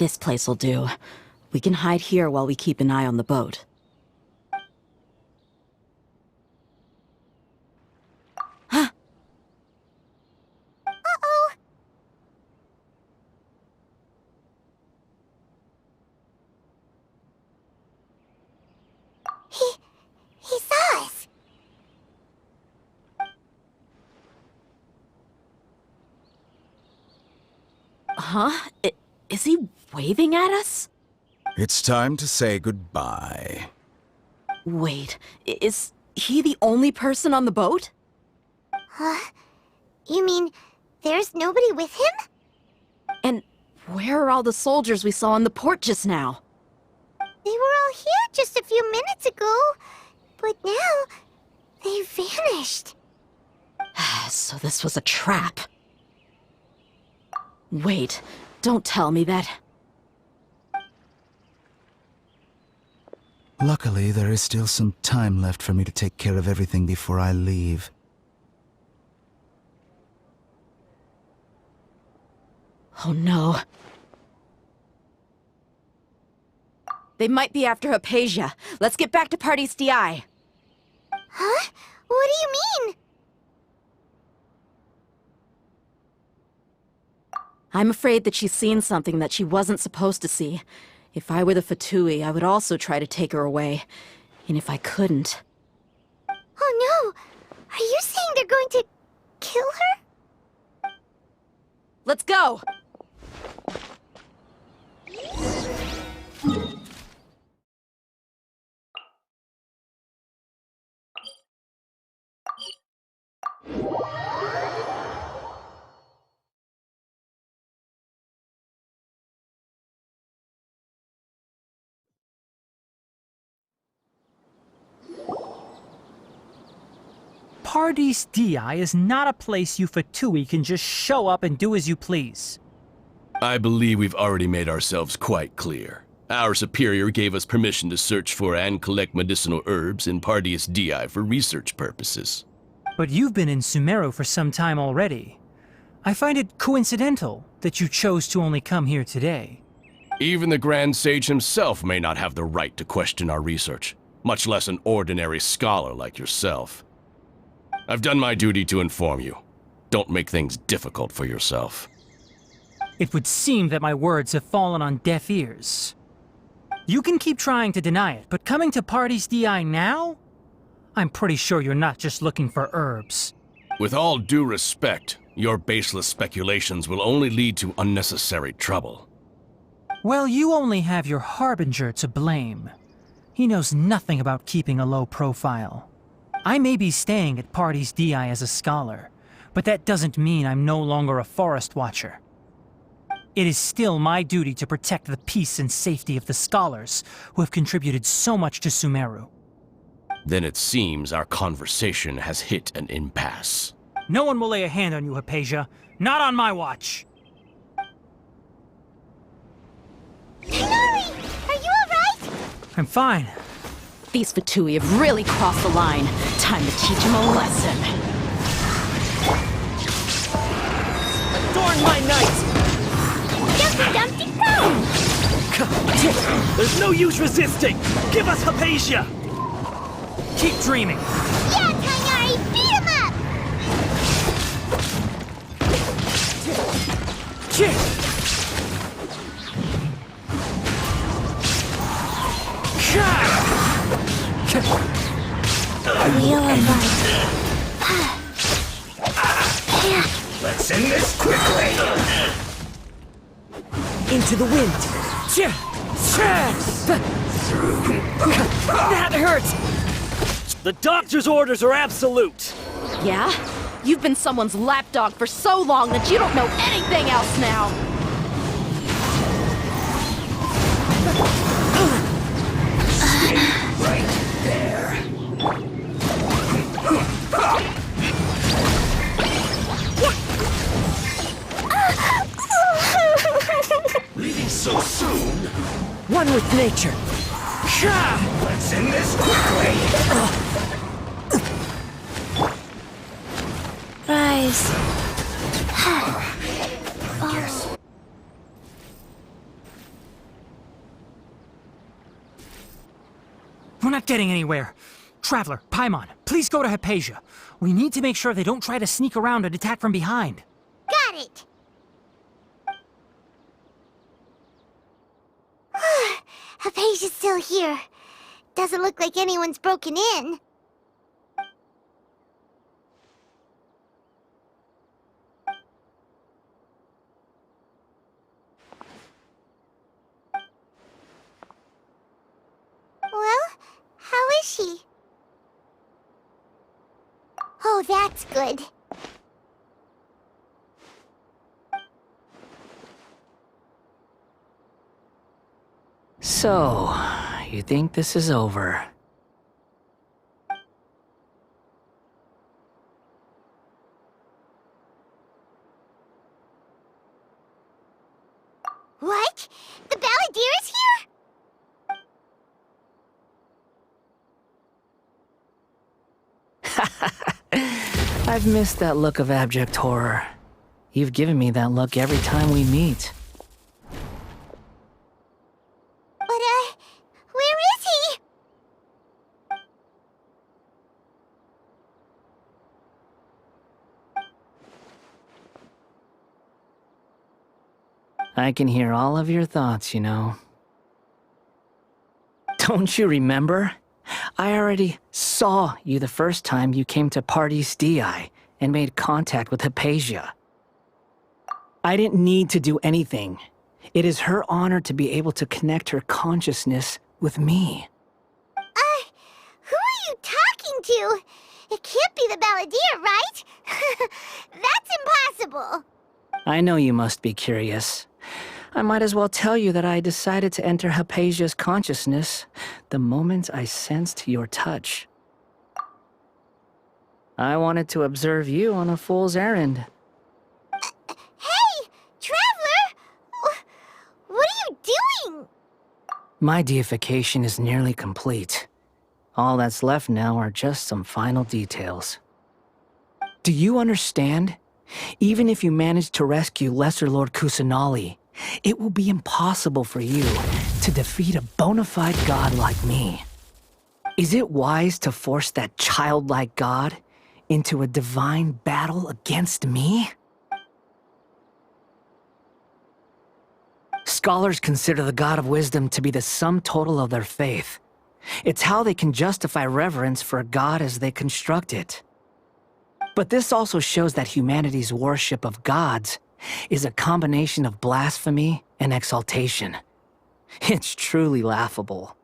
This place'll do. We can hide here while we keep an eye on the boat. Uh-oh! He saw us! Huh? Is he waving at us? It's time to say goodbye. Wait, is he the only person on the boat? Huh? You mean there's nobody with him? And where are all the soldiers we saw in the port just now? They were all here just a few minutes ago, but now they vanished. So this was a trap. Wait, don't tell me that. Luckily, there is still some time left for me to take care of everything before I leave. Oh no. They might be after Hypatia. Let's get back to Party's DI. Huh? What do you mean? I'm afraid that she's seen something that she wasn't supposed to see. If I were the Fatui, I would also try to take her away. And if I couldn't... Oh no! Are you saying they're going to kill her? Let's go! Party's DI is not a place you Fatui can just show up and do as you please. I believe we've already made ourselves quite clear. Our superior gave us permission to search for and collect medicinal herbs in Party's DI for research purposes. But you've been in Sumeru for some time already. I find it coincidental that you chose to only come here today. Even the Grand Sage himself may not have the right to question our research, much less an ordinary scholar like yourself. I've done my duty to inform you. Don't make things difficult for yourself. It would seem that my words have fallen on deaf ears. You can keep trying to deny it, but coming to Party's DI now? I'm pretty sure you're not just looking for herbs. With all due respect, your baseless speculations will only lead to unnecessary trouble. Well, you only have your Harbinger to blame. He knows nothing about keeping a low profile. I may be staying at Party's DI as a scholar, but that doesn't mean I'm no longer a forest watcher. It is still my duty to protect the peace and safety of the scholars who have contributed so much to Sumeru. Then it seems our conversation has hit an impasse. No one will lay a hand on you, Hypatia. Not on my watch. Hinari! Are you alright? I'm fine. These Fatui have really crossed the line. Time to teach them a lesson. Adorn my night! Dumpty Dumpty go! There's no use resisting! Give us Hypatia! Keep dreaming! Yeah, Hinari! Beat him up! Wheel of life. Let's end this quickly! Into the wind! That hurts! The doctor's orders are absolute! Yeah? You've been someone's lapdog for so long that you don't know anything else now! Right there. Leaving so soon? One with nature. Let's end this quickly. Rise. Yes. We're not getting anywhere. Traveler, Paimon, please go to Hypatia. We need to make sure they don't try to sneak around and attack from behind. Got it! Hypatia's still here. Doesn't look like anyone's broken in. Well, how is she? Oh, that's good. So, you think this is over? What? The Balladeer is here? I've missed that look of abject horror. You've given me that look every time we meet. But, where is he? I can hear all of your thoughts, you know. Don't you remember? I already saw you the first time you came to Parties DI and made contact with Hypatia. I didn't need to do anything. It is her honor to be able to connect her consciousness with me. Who are you talking to? It can't be the Balladeer, right? That's impossible. I know you must be curious. I might as well tell you that I decided to enter Hypatia's consciousness the moment I sensed your touch. I wanted to observe you on a fool's errand. Hey, Traveler! What are you doing? My deification is nearly complete. All that's left now are just some final details. Do you understand? Even if you manage to rescue Lesser Lord Kusanali, it will be impossible for you to defeat a bona fide god like me. Is it wise to force that childlike god into a divine battle against me? Scholars consider the god of wisdom to be the sum total of their faith. It's how they can justify reverence for a god as they construct it. But this also shows that humanity's worship of gods is a combination of blasphemy and exaltation. It's truly laughable.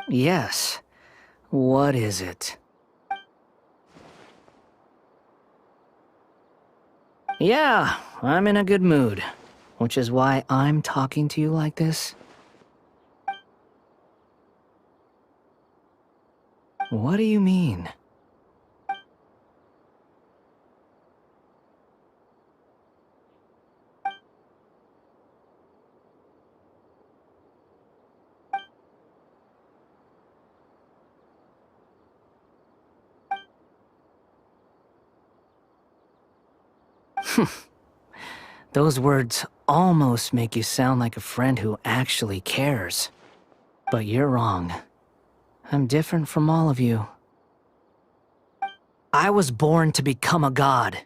Yes. What is it? Yeah, I'm in a good mood, which is why I'm talking to you like this. What do you mean? Those words almost make you sound like a friend who actually cares. But you're wrong. I'm different from all of you. I was born to become a god.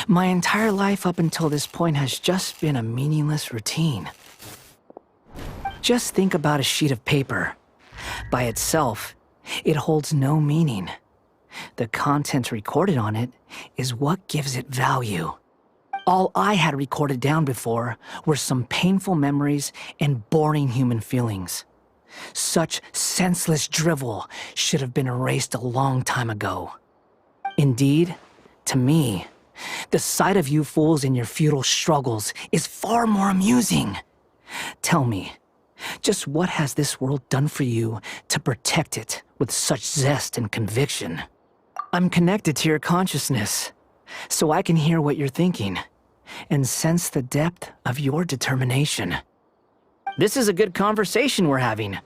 My entire life up until this point has just been a meaningless routine. Just think about a sheet of paper. By itself, it holds no meaning. The content recorded on it is what gives it value. All I had recorded down before were some painful memories and boring human feelings. Such senseless drivel should have been erased a long time ago. Indeed, to me, the sight of you fools in your futile struggles is far more amusing. Tell me, just what has this world done for you to protect it with such zest and conviction? I'm connected to your consciousness, so I can hear what you're thinking and sense the depth of your determination. This is a good conversation we're having.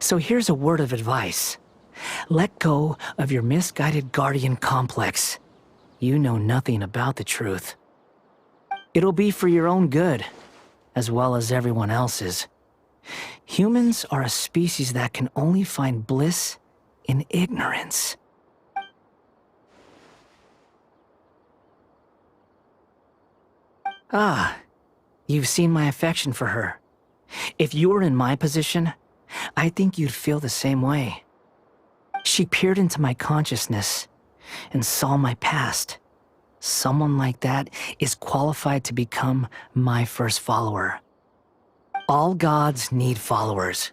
So here's a word of advice. Let go of your misguided guardian complex. You know nothing about the truth. It'll be for your own good. as well as everyone else's. Humans are a species that can only find bliss in ignorance. Ah, you've seen my affection for her. If you were in my position, I think you'd feel the same way. She peered into my consciousness and saw my past. Someone like that is qualified to become my first follower. All gods need followers.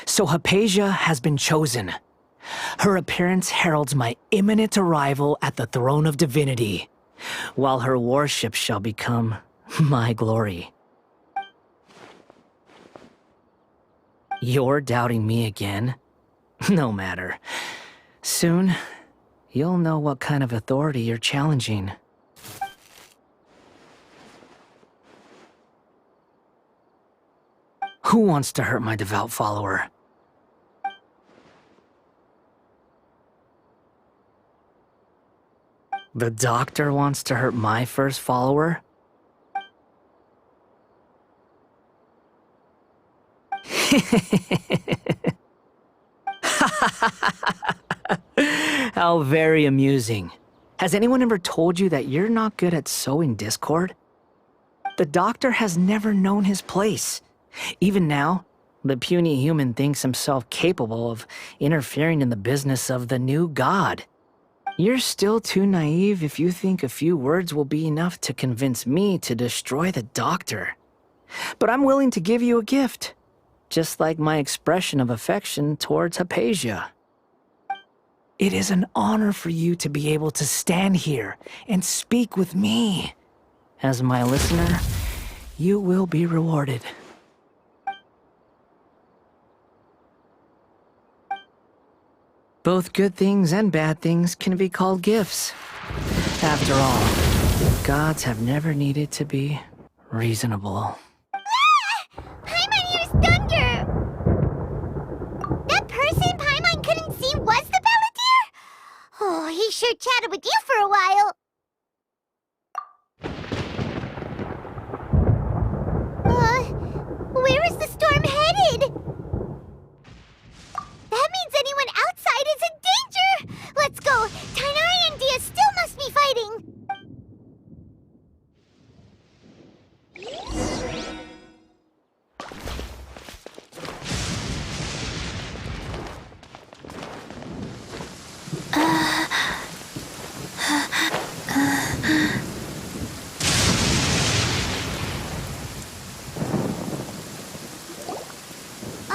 So Hypatia has been chosen. Her appearance heralds my imminent arrival at the throne of divinity, while her worship shall become my glory. You're doubting me again? No matter. Soon, you'll know what kind of authority you're challenging. Who wants to hurt my devout follower? The doctor wants to hurt my first follower? How very amusing. Has anyone ever told you that you're not good at sowing discord? The doctor has never known his place. Even now, the puny human thinks himself capable of interfering in the business of the new god. You're still too naive if you think a few words will be enough to convince me to destroy the doctor. But I'm willing to give you a gift, just like my expression of affection towards Hypatia. It is an honor for you to be able to stand here and speak with me. As my listener, you will be rewarded. Both good things and bad things can be called gifts. After all, gods have never needed to be reasonable. Paimon hears thunder! That person Paimon couldn't see was the Palantir? Oh, he sure chatted with you for a while. Where is the storm headed? That means anyone outside is in danger! Let's go! Tainari and Dia still must be fighting!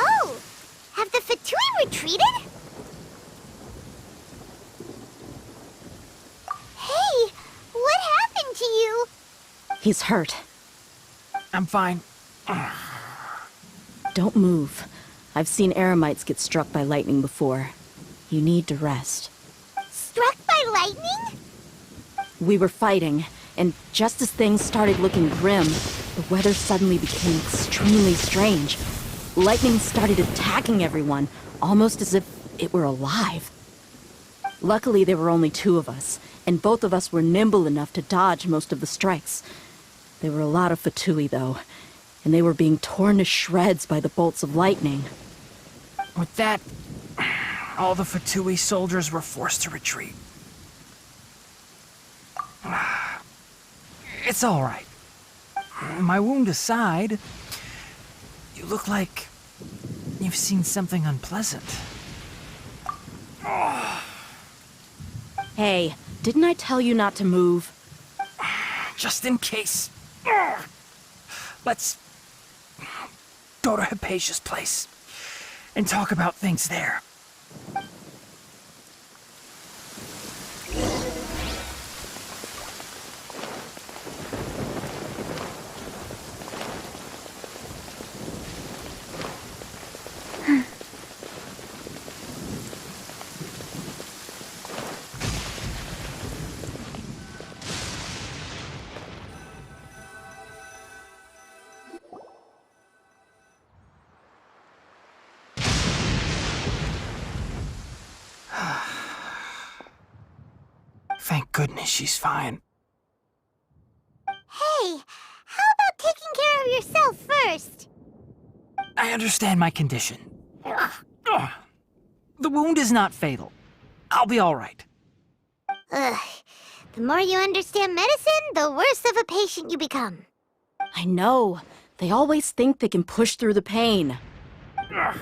Oh! Have the Fatui retreated? Hey! What happened to you? He's hurt. I'm fine. Don't move. I've seen eremites get struck by lightning before. You need to rest. Struck by lightning? We were fighting, and just as things started looking grim, the weather suddenly became extremely strange. Lightning started attacking everyone, almost as if it were alive. Luckily, there were only two of us, and both of us were nimble enough to dodge most of the strikes. There were a lot of Fatui, though, and they were being torn to shreds by the bolts of lightning. With that, all the Fatui soldiers were forced to retreat. It's all right. My wound aside, you look like you've seen something unpleasant. Hey, didn't I tell you not to move? Just in case. Let's go to Hypatia's place and talk about things there. Thank goodness she's fine. Hey, how about taking care of yourself I understand my condition. The wound is not fatal. I'll be all right. Ugh. The more you understand medicine, the worse of a patient you become. I know. They always think they can push through the pain. Oh,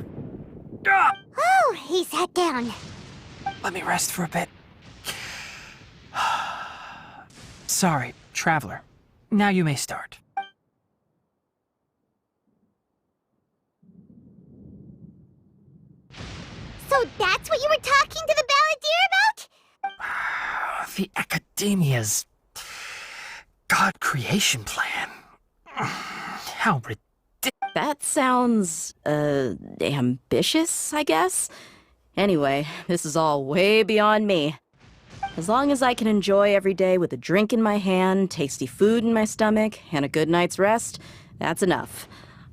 he sat down. Let me rest for a bit. Sorry, Traveler. Now you may start. So that's what you were talking to the Balladeer about? The Academia's God creation plan. How ridiculous. That sounds, ambitious, I guess? Anyway, this is all way beyond me. As long as I can enjoy every day with a drink in my hand, tasty food in my stomach, and a good night's rest, that's enough.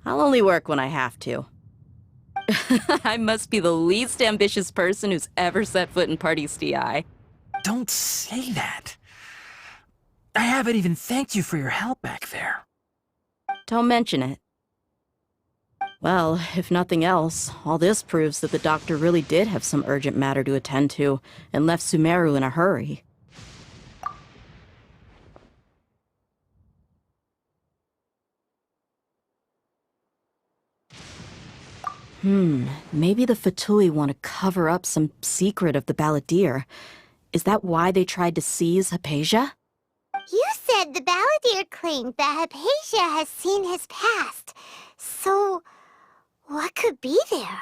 I'll only work when I have to. I must be the least ambitious person who's ever set foot in Party's DI. Don't say that. I haven't even thanked you for your help back there. Don't mention it. Well, if nothing else, all this proves that the doctor really did have some urgent matter to attend to and left Sumeru in a hurry. Maybe the Fatui want to cover up some secret of the Balladeer. Is that why they tried to seize Hypatia? You said the Balladeer claimed that Hypatia has seen his past. So, what could be there?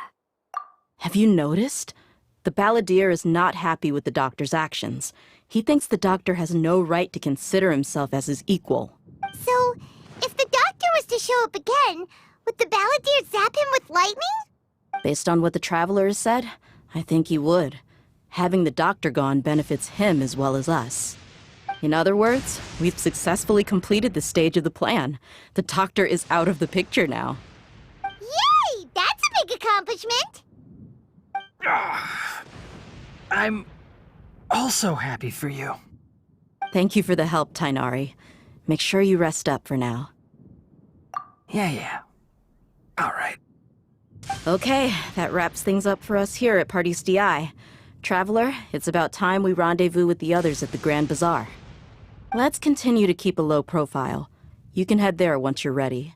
Have you noticed? The Balladeer is not happy with the doctor's actions. He thinks the doctor has no right to consider himself as his equal. So, if the doctor was to show up again, would the Balladeer zap him with lightning? Based on what the Traveler has said, I think he would. Having the doctor gone benefits him as well as us. In other words, we've successfully completed this stage of the plan. The doctor is out of the picture now. Yay! That's a big accomplishment! I'm also happy for you. Thank you for the help, Tainari. Make sure you rest up for now. Yeah. All right. Okay, that wraps things up for us here at Party's DI. Traveler, it's about time we rendezvous with the others at the Grand Bazaar. Let's continue to keep a low profile. You can head there once you're ready.